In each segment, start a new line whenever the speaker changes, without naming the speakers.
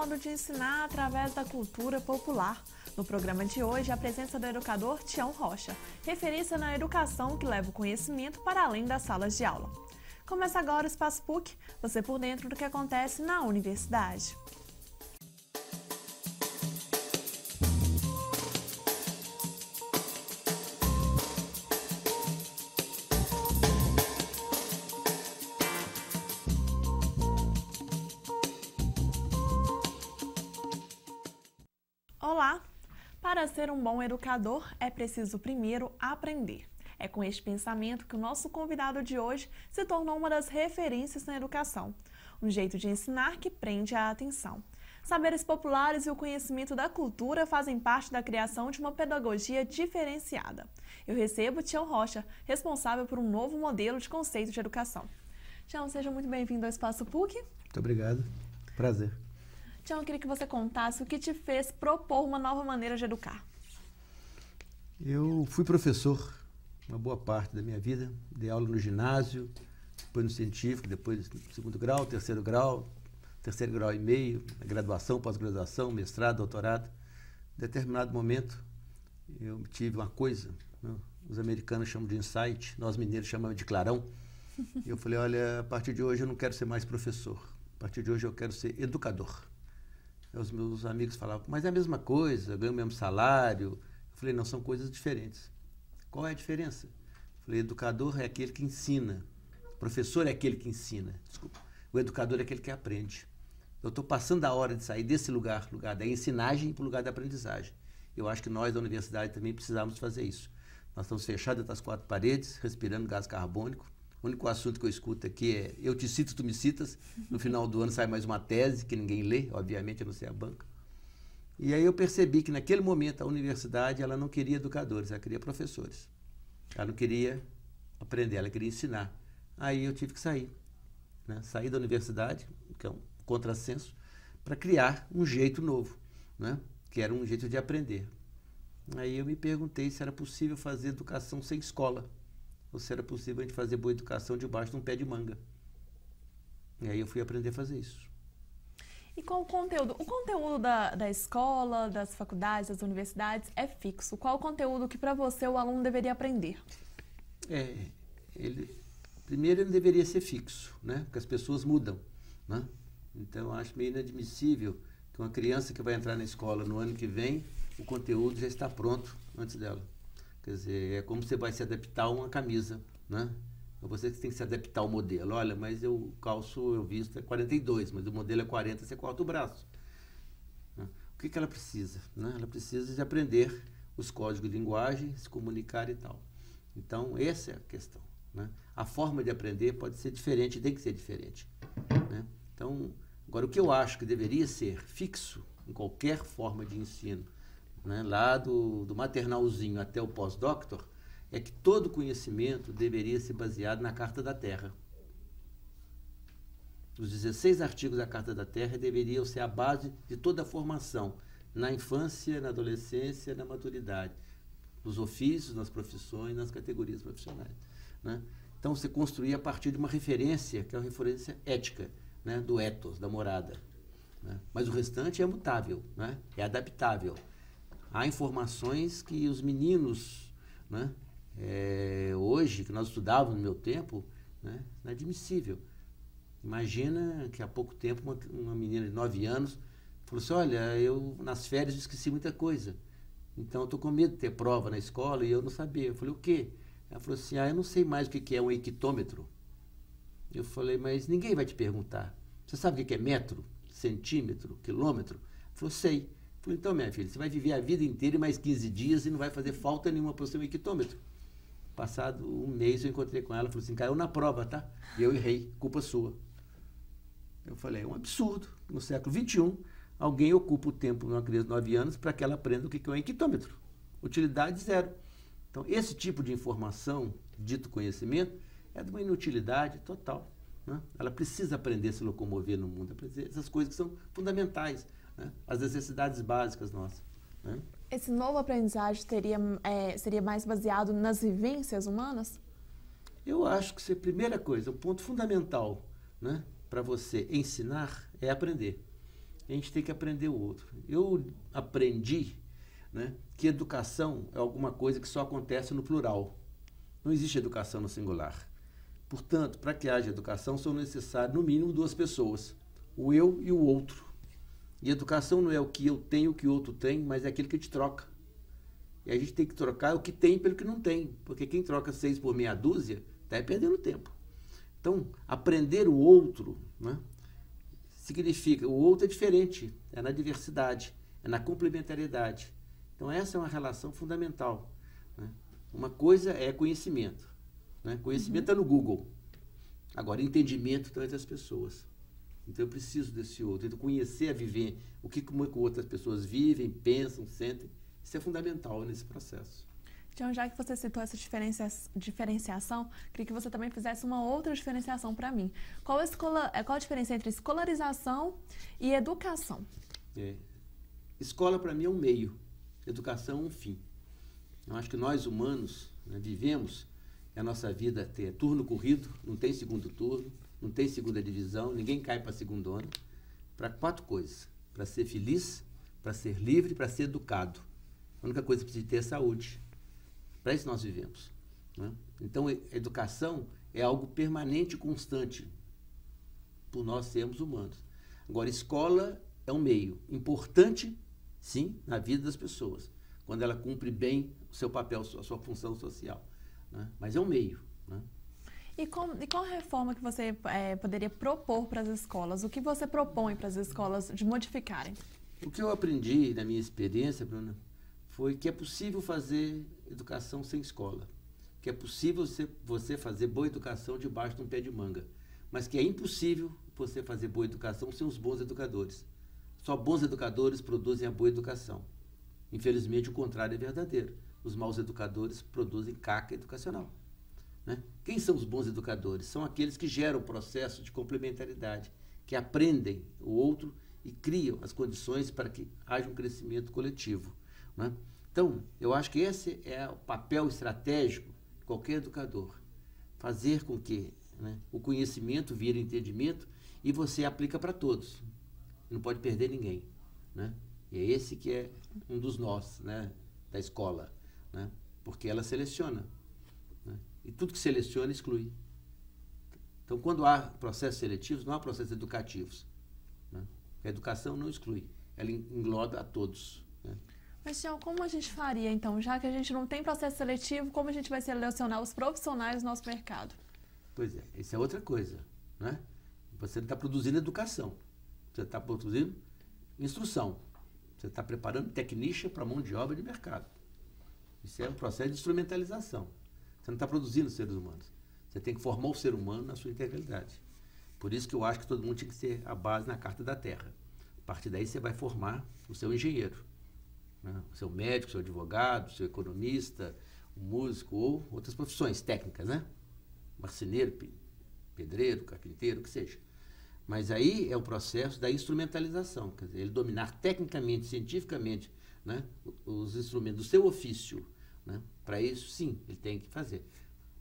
modo de ensinar através da cultura popular. No programa de hoje, a presença do educador Tião Rocha, referência na educação que leva o conhecimento para além das salas de aula. Começa agora o Espaço PUC, você por dentro do que acontece na universidade. Olá! Para ser um bom educador, é preciso primeiro aprender. É com este pensamento que o nosso convidado de hoje se tornou uma das referências na educação. Um jeito de ensinar que prende a atenção. Saberes populares e o conhecimento da cultura fazem parte da criação de uma pedagogia diferenciada. Eu recebo Tião Rocha, responsável por um novo modelo de conceito de educação. Tião, seja muito bem-vindo ao Espaço PUC.
Muito obrigado. Prazer.
Tião, eu queria que você contasse o que te fez propor uma nova maneira de educar.
Eu fui professor uma boa parte da minha vida. Dei aula no ginásio, depois no científico, depois no segundo grau, terceiro grau e meio, graduação, pós-graduação, mestrado, doutorado. Em determinado momento, eu tive uma coisa, né? Os americanos chamam de insight, nós mineiros chamamos de clarão. E eu falei, olha, a partir de hoje eu não quero ser mais professor. A partir de hoje eu quero ser educador. Os meus amigos falavam, mas é a mesma coisa, ganho o mesmo salário. Eu falei, não, são coisas diferentes. Qual é a diferença? Eu falei, educador é aquele que ensina, professor é aquele que ensina, desculpa. O educador é aquele que aprende. Eu estou passando a hora de sair desse lugar da ensinagem para o lugar da aprendizagem. Eu acho que nós da universidade também precisamos fazer isso. Nós estamos fechados entre as quatro paredes, respirando gás carbônico. O único assunto que eu escuto aqui é eu te cito, tu me citas. No final do ano sai mais uma tese que ninguém lê, obviamente, a não ser a banca. E aí eu percebi que naquele momento a universidade ela não queria educadores, ela queria professores. Ela não queria aprender, ela queria ensinar. Aí eu tive que sair, né? Sair da universidade, que é um contrassenso, para criar um jeito novo, né? Que era um jeito de aprender. Aí eu me perguntei se era possível fazer educação sem escola. Ou se era possível a gente fazer boa educação debaixo de um pé de manga. E aí eu fui aprender a fazer isso.
E qual o conteúdo? O conteúdo da escola, das faculdades, das universidades é fixo. Qual o conteúdo que para você o aluno deveria aprender?
Primeiro ele deveria ser fixo, né? Porque as pessoas mudam, né? Então eu acho meio inadmissível que uma criança que vai entrar na escola no ano que vem, o conteúdo já está pronto antes dela. Quer dizer, é como você vai se adaptar a uma camisa, né? É você que tem que se adaptar ao modelo. Olha, mas eu visto é 42, mas o modelo é 40, você corta o braço. Né? O que ela precisa? Né? Ela precisa de aprender os códigos de linguagem, se comunicar e tal. Então, essa é a questão. Né? A forma de aprender pode ser diferente, tem que ser diferente. Né? Então, agora, o que eu acho que deveria ser fixo em qualquer forma de ensino, né, lá do maternalzinho até o pós-doctor, é que todo conhecimento deveria ser baseado na Carta da Terra. Os 16 artigos da Carta da Terra deveriam ser a base de toda a formação, na infância, na adolescência, na maturidade, nos ofícios, nas profissões, nas categorias profissionais. Né? Então, você construir a partir de uma referência, que é uma referência ética, né, do ethos, da morada. Né? Mas o restante é mutável, né? É adaptável. Há informações que os meninos, né, hoje, que nós estudávamos no meu tempo, né, inadmissível. Imagina que há pouco tempo uma menina de 9 anos falou assim, olha, eu nas férias esqueci muita coisa, então eu estou com medo de ter prova na escola e eu não sabia. Eu falei, o quê? Ela falou assim, eu não sei mais o que é um hectômetro. Eu falei, mas ninguém vai te perguntar. Você sabe o que é metro, centímetro, quilômetro? Ela falou, sei. Eu falei, então, minha filha, você vai viver a vida inteira e mais 15 dias e não vai fazer falta nenhuma para o seu hectômetro. Passado um mês eu encontrei com ela, falou assim, caiu na prova, tá? E eu errei, culpa sua. Eu falei, é um absurdo. No século XXI, alguém ocupa o tempo de uma criança de 9 anos para que ela aprenda o que é um hectômetro. Utilidade zero. Então, esse tipo de informação, dito conhecimento, é de uma inutilidade total. Né? Ela precisa aprender a se locomover no mundo, aprender essas coisas que são fundamentais. Né? As necessidades básicas nossas. Né?
Esse novo aprendizagem seria mais baseado nas vivências humanas?
Eu acho que a primeira coisa, o ponto fundamental, né, para você ensinar é aprender. a gente tem que aprender o outro. Eu aprendi, né, que educação é alguma coisa que só acontece no plural. Não existe educação no singular. Portanto, para que haja educação, são necessárias, no mínimo, duas pessoas, o eu e o outro. E educação não é o que eu tenho, o que o outro tem, mas é aquilo que a gente troca. E a gente tem que trocar o que tem pelo que não tem, porque quem troca 6 por meia dúzia está perdendo tempo. Então, aprender o outro, né, significa, o outro é diferente, é na diversidade, é na complementariedade. Então, essa é uma relação fundamental, né? Uma coisa é conhecimento, né? Conhecimento está no Google. Agora, entendimento está entre as pessoas. Então, eu preciso desse outro. Então, conhecer, viver como outras pessoas vivem, pensam, sentem. Isso é fundamental nesse processo.
Então, já que você citou essa diferenciação, queria que você também fizesse uma outra diferenciação para mim. Qual a diferença entre escolarização e educação?
Escola, para mim, é um meio. Educação é um fim. Eu acho que nós, humanos, né, vivemos a nossa vida ter turno corrido, não tem segundo turno, não tem segunda divisão, ninguém cai para segundona, para 4 coisas. Para ser feliz, para ser livre, para ser educado. A única coisa que precisa ter é saúde. Para isso nós vivemos, né? Então, a educação é algo permanente e constante, por nós sermos humanos. Agora, escola é um meio importante, sim, na vida das pessoas, quando ela cumpre bem o seu papel, a sua função social, né? Mas é um meio, né?
E qual reforma que você poderia propor para as escolas? O que você propõe para as escolas de modificarem?
O que eu aprendi na minha experiência, Bruna, foi que é possível fazer educação sem escola, que é possível você fazer boa educação debaixo de um pé de manga, mas que é impossível você fazer boa educação sem os bons educadores. Só bons educadores produzem a boa educação. Infelizmente, o contrário é verdadeiro. Os maus educadores produzem caca educacional, né? Quem são os bons educadores? São aqueles que geram o processo de complementaridade, que aprendem o outro e criam as condições para que haja um crescimento coletivo, né? Então, eu acho que esse é o papel estratégico de qualquer educador. Fazer com que, né, o conhecimento vire entendimento e você aplica para todos. Não pode perder ninguém, né? E é esse que é um dos nós, né, da escola, né? Porque ela seleciona, né? E tudo que seleciona exclui. Então, quando há processos seletivos, não há processos educativos, né? A educação não exclui, ela engloba a todos, né?
Mas, Tião, como a gente faria, então, já que a gente não tem processo seletivo, como a gente vai selecionar os profissionais do nosso mercado?
Pois é, isso é outra coisa, né? Você não está produzindo educação, você está produzindo instrução, você está preparando technician para mão de obra de mercado. Isso é um processo de instrumentalização. Você não está produzindo seres humanos, você tem que formar o ser humano na sua integralidade. Por isso que eu acho que todo mundo tinha que ser a base na Carta da Terra. A partir daí você vai formar o seu engenheiro, né? O seu médico, o seu advogado, o seu economista, o músico ou outras profissões técnicas, né? Marceneiro, pedreiro, carpinteiro, o que seja. Mas aí é o processo da instrumentalização, quer dizer, ele dominar tecnicamente, cientificamente, né, os instrumentos do seu ofício, né? Para isso, sim, ele tem que fazer.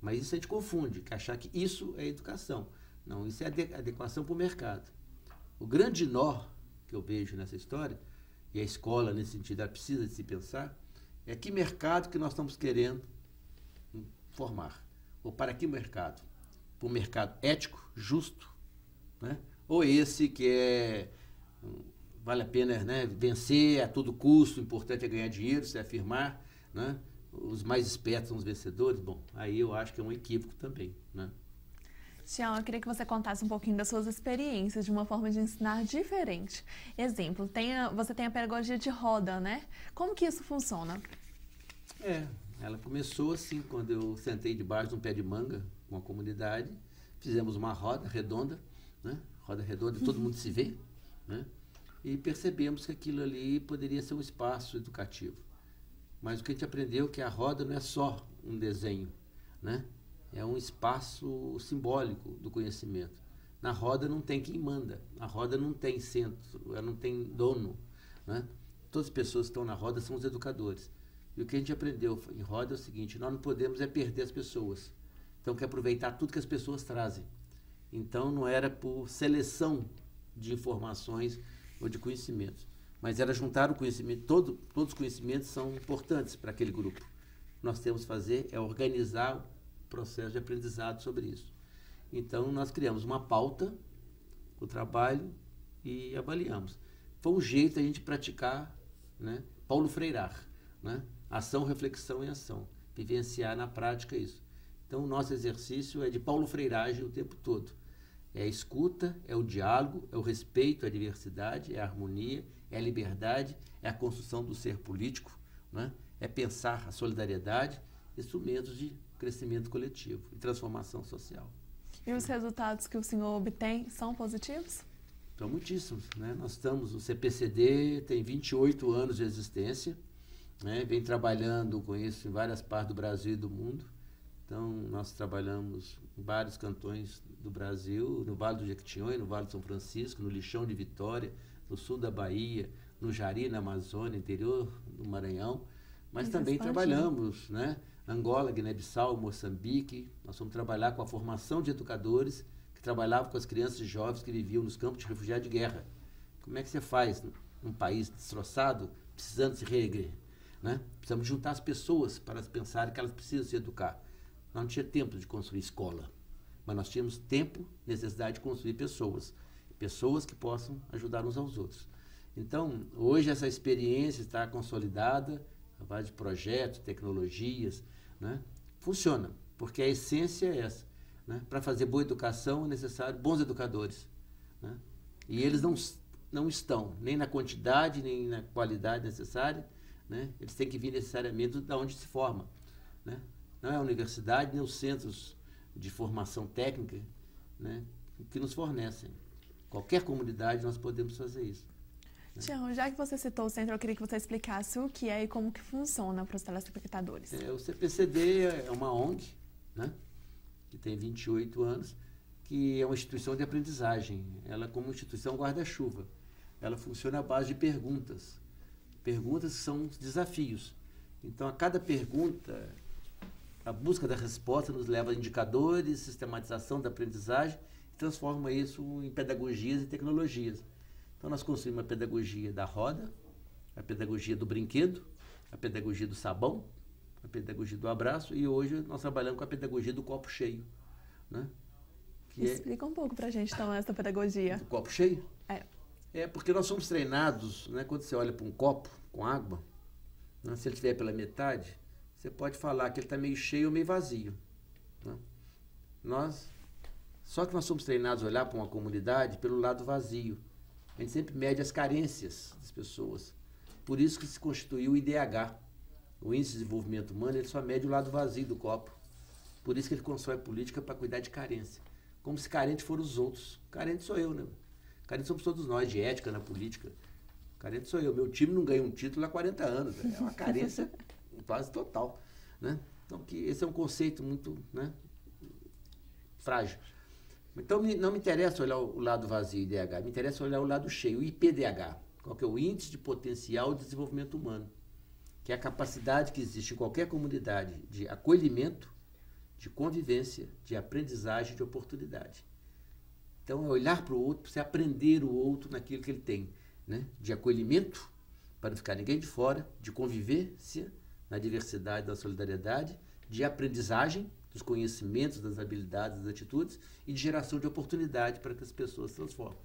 Mas isso a gente confunde, que achar que isso é educação. Não, isso é adequação para o mercado. O grande nó que eu vejo nessa história, e a escola, nesse sentido, ela precisa de se pensar, é que mercado que nós estamos querendo formar. Ou para que mercado? Para um mercado ético, justo, né? Ou esse que vale a pena, né, vencer a todo custo, o importante é ganhar dinheiro, se afirmar, né? Os mais espertos são os vencedores. Bom, aí eu acho que é um equívoco também, né?
Tião, eu queria que você contasse um pouquinho das suas experiências de uma forma de ensinar diferente. Exemplo, você tem a pedagogia de roda, né? Como que isso funciona?
Ela começou assim, quando eu sentei debaixo de um pé de manga com a comunidade, fizemos uma roda redonda, né? Roda redonda, todo mundo se vê, né? E percebemos que aquilo ali poderia ser um espaço educativo. Mas o que a gente aprendeu é que a roda não é só um desenho, né? É um espaço simbólico do conhecimento. Na roda não tem quem manda, a roda não tem centro, ela não tem dono, né? Todas as pessoas que estão na roda são os educadores. E o que a gente aprendeu em roda é o seguinte: nós não podemos perder as pessoas. Então, que aproveitar tudo que as pessoas trazem. Então, não era por seleção de informações ou de conhecimentos. Mas era juntar o conhecimento, todos os conhecimentos são importantes para aquele grupo. O que nós temos que fazer é organizar o processo de aprendizado sobre isso. Então, nós criamos uma pauta, o trabalho, e avaliamos. Foi um jeito a gente praticar, né, Paulo Freirar, né, ação, reflexão e ação, vivenciar na prática isso. Então, o nosso exercício é de Paulo Freiragem o tempo todo. É a escuta, é o diálogo, é o respeito à diversidade, é a harmonia, é a liberdade, é a construção do ser político, né? É pensar a solidariedade, instrumentos de crescimento coletivo e transformação social.
E os resultados que o senhor obtém são positivos?
São muitíssimos, né? Nós estamos, o CPCD tem 28 anos de existência, né? Vem trabalhando com isso em várias partes do Brasil e do mundo. Então, nós trabalhamos em vários cantões do Brasil, no Vale do Jequitinhonha, no Vale de São Francisco, no Lixão de Vitória, no sul da Bahia, no Jari, na Amazônia, interior do Maranhão, mas também trabalhamos, né? Angola, Guiné-Bissau, Moçambique. Nós vamos trabalhar com a formação de educadores que trabalhavam com as crianças e jovens que viviam nos campos de refugiados de guerra. Como é que você faz num país destroçado, precisando se reerguer, né? Precisamos juntar as pessoas para pensarem que elas precisam se educar. Nós não tínhamos tempo de construir escola, mas nós tínhamos tempo, necessidade de construir pessoas. Pessoas que possam ajudar uns aos outros. Então, hoje essa experiência está consolidada, a base de projetos, tecnologias, né? Funciona, porque a essência é essa, né? Para fazer boa educação é necessário bons educadores, né? E eles não estão nem na quantidade, nem na qualidade necessária, né? Eles têm que vir necessariamente de onde se forma, né? Não é a universidade, nem os centros de formação técnica, né, que nos fornecem. Qualquer comunidade nós podemos fazer isso. Né?
Tião, já que você citou o centro, eu queria que você explicasse o que é e como que funciona para os telespectadores.
O CPCD é uma ONG, né, que tem 28 anos, que é uma instituição de aprendizagem. Ela, como instituição guarda-chuva, ela funciona à base de perguntas. Perguntas que são desafios. Então, a cada pergunta, a busca da resposta nos leva a indicadores, sistematização da aprendizagem e transforma isso em pedagogias e tecnologias. Então, nós construímos a pedagogia da roda, a pedagogia do brinquedo, a pedagogia do sabão, a pedagogia do abraço e hoje nós trabalhamos com a pedagogia do copo cheio, né?
Explica um pouco para a gente, então, essa pedagogia.
Do copo cheio?
É
porque nós somos treinados, né, quando você olha para um copo com água, né, se ele estiver pela metade, você pode falar que ele está meio cheio ou meio vazio, né? Só que nós somos treinados a olhar para uma comunidade pelo lado vazio. A gente sempre mede as carências das pessoas. Por isso que se constituiu o IDH. O Índice de Desenvolvimento Humano, ele só mede o lado vazio do copo. Por isso que ele constrói política para cuidar de carência. Como se carente foram os outros. Carente sou eu, né? Carente somos todos nós, de ética na política. Carente sou eu. Meu time não ganha um título há 40 anos. É uma carência quase total, né? Então, esse é um conceito muito, né, frágil. Então, não me interessa olhar o lado vazio, IDH, me interessa olhar o lado cheio, o IPDH, qual que é o Índice de Potencial de Desenvolvimento Humano, que é a capacidade que existe em qualquer comunidade de acolhimento, de convivência, de aprendizagem, de oportunidade. Então, é olhar para o outro, para você aprender o outro naquilo que ele tem, né? De acolhimento, para não ficar ninguém de fora, de convivência, na diversidade da solidariedade, de aprendizagem dos conhecimentos, das habilidades, das atitudes e de geração de oportunidade para que as pessoas se transformem.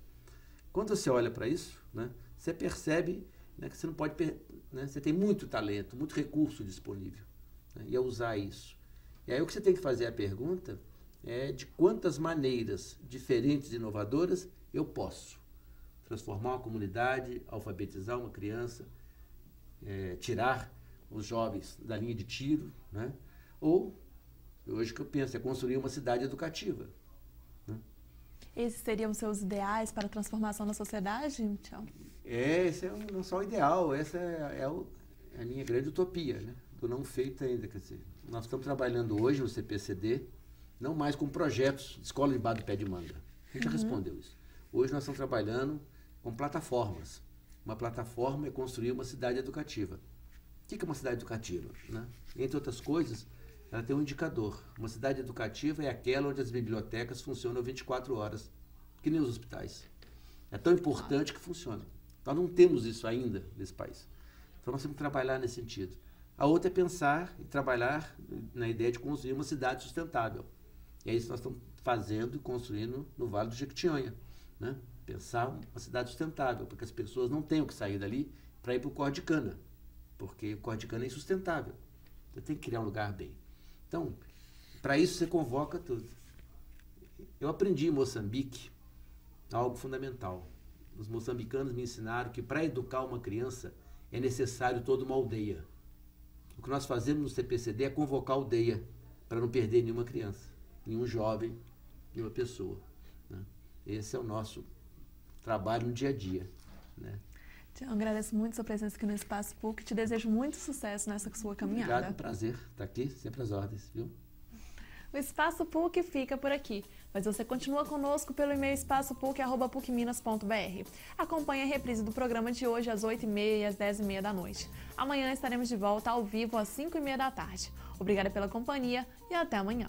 Quando você olha para isso, né, você percebe, né, que você não pode, né, você tem muito talento, muito recurso disponível, né, e é usar isso. E aí o que você tem que fazer a pergunta é de quantas maneiras diferentes e inovadoras eu posso transformar uma comunidade, alfabetizar uma criança, tirar os jovens da linha de tiro, né? Ou, hoje que eu penso, é construir uma cidade educativa, né?
Esses seriam os seus ideais para a transformação da sociedade, Tião?
Esse não só o ideal, essa é a minha grande utopia, né? Do não feito ainda, quer dizer, nós estamos trabalhando hoje no CPCD, não mais com projetos de escola de bar do pé de manga. A gente já respondeu isso. Hoje nós estamos trabalhando com plataformas. Uma plataforma é construir uma cidade educativa. O que é uma cidade educativa, né? Entre outras coisas, ela tem um indicador. Uma cidade educativa é aquela onde as bibliotecas funcionam 24 horas, que nem os hospitais. É tão importante que funciona. Nós não temos isso ainda nesse país. Então nós temos que trabalhar nesse sentido. A outra é pensar e trabalhar na ideia de construir uma cidade sustentável. E é isso que nós estamos fazendo e construindo no Vale do Jequitinhonha, né? Pensar uma cidade sustentável, porque as pessoas não tenham que sair dali para ir para o corte de cana, porque o corte de cana é insustentável. Você tem que criar um lugar bem. Então, para isso você convoca tudo. Eu aprendi em Moçambique algo fundamental. Os moçambicanos me ensinaram que para educar uma criança é necessário toda uma aldeia. O que nós fazemos no CPCD é convocar a aldeia para não perder nenhuma criança, nenhum jovem, nenhuma pessoa, né? Esse é o nosso trabalho no dia a dia, né?
Eu agradeço muito a sua presença aqui no Espaço PUC e te desejo muito sucesso nessa sua caminhada.
Obrigado, prazer estar aqui, sempre às ordens, viu?
O Espaço PUC fica por aqui, mas você continua conosco pelo e-mail espaçopuc@pucminas.br. Acompanhe a reprise do programa de hoje às 8h30 e às 10h30 da noite. Amanhã estaremos de volta ao vivo às 5h30 da tarde. Obrigada pela companhia e até amanhã.